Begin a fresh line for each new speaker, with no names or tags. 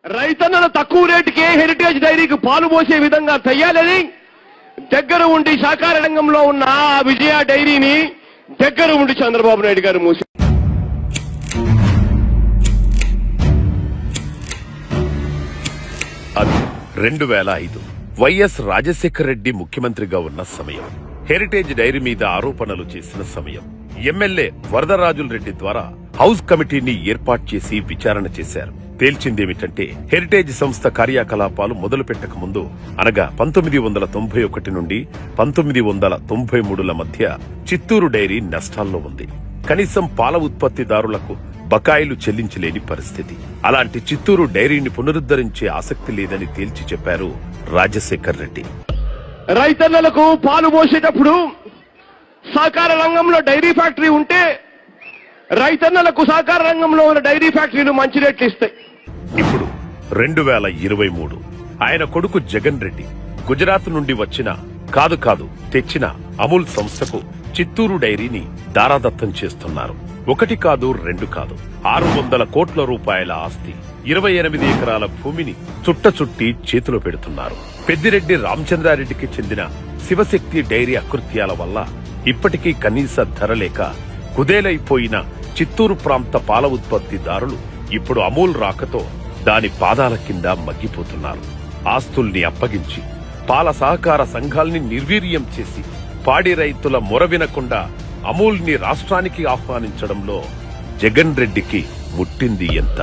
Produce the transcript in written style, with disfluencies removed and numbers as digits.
రైతన్నల తక్కువ రేటుకే హెరిటేజ్ డైరీకి పాలు పోసే విధంగా చెయ్యాలని దగ్గర ఉండి సహకార రంగంలో ఉన్న ఆ విజయ డైరీని దగ్గర ఉండి చంద్రబాబు నాయుడు గారు మూసి
అది 2005 వైఎస్ రాజశేఖర రెడ్డి ముఖ్యమంత్రిగా ఉన్న సమయం. హెరిటేజ్ డైరీ మీద ఆరోపణలు చేసిన సమయం. ఎమ్మెల్యే వరదరాజుల రెడ్డి ద్వారా హౌస్ కమిటీని ఏర్పాటు చేసి విచారణ చేశారు. తేల్చిందేమిటంటే హెరిటేజ్ సంస్థ కార్యకలాపాలు మొదలు పెట్టక ముందు అనగా 1991 నుండి 1993ల మధ్య చిత్తూరు డైరీ నష్టాల్లో ఉంది. కనీసం పాల ఉత్పత్తిదారులకు బకాయిలు చెల్లించలేని పరిస్థితి. అలాంటి చిత్తూరు డైరీని పునరుద్ధరించే ఆసక్తి లేదని తేల్చి చెప్పారు రాజశేఖర్ రెడ్డి.
రైతన్నలకు పాలు పోసేటప్పుడు సహకార రంగంలో డైరీ ఫ్యాక్టరీ ఉంటే రైతన్నలకు సహకార రంగంలో ఉన్న డైరీ ఫ్యాక్టరీలు మంచి రేట్లు ఇస్తాయి.
ఇప్పుడు 2023 ఆయన కొడుకు జగన్ రెడ్డి గుజరాత్ నుండి తెచ్చిన అమూల్ సంస్థకు చిత్తూరు డైరీని దారాదత్తం చేస్తున్నారు. 1 కాదు 2 కాదు 600 కోట్ల రూపాయల ఆస్తి, 28 ఎకరాల భూమిని చుట్టచుట్టి చేతిలో పెడుతున్నారు. పెద్దిరెడ్డి రామచంద్రారెడ్డికి చెందిన శివశక్తి డైరీ అకృత్యాల వల్ల ఇప్పటికీ కనీస ధర లేక కుదేలైపోయిన చిత్తూరు ప్రాంత పాల ఉత్పత్తిదారులు ఇప్పుడు అమూల్ రాకతో దాని పాదాల కింద మగ్గిపోతున్నారు. ఆస్తుల్ని అప్పగించి పాల సహకార సంఘాల్ని నిర్వీర్యం చేసి పాడి రైతుల మొర వినకుండా అమూల్ ని రాష్ట్రానికి ఆహ్వానించడంలో జగన్ రెడ్డికి ముట్టింది ఎంత?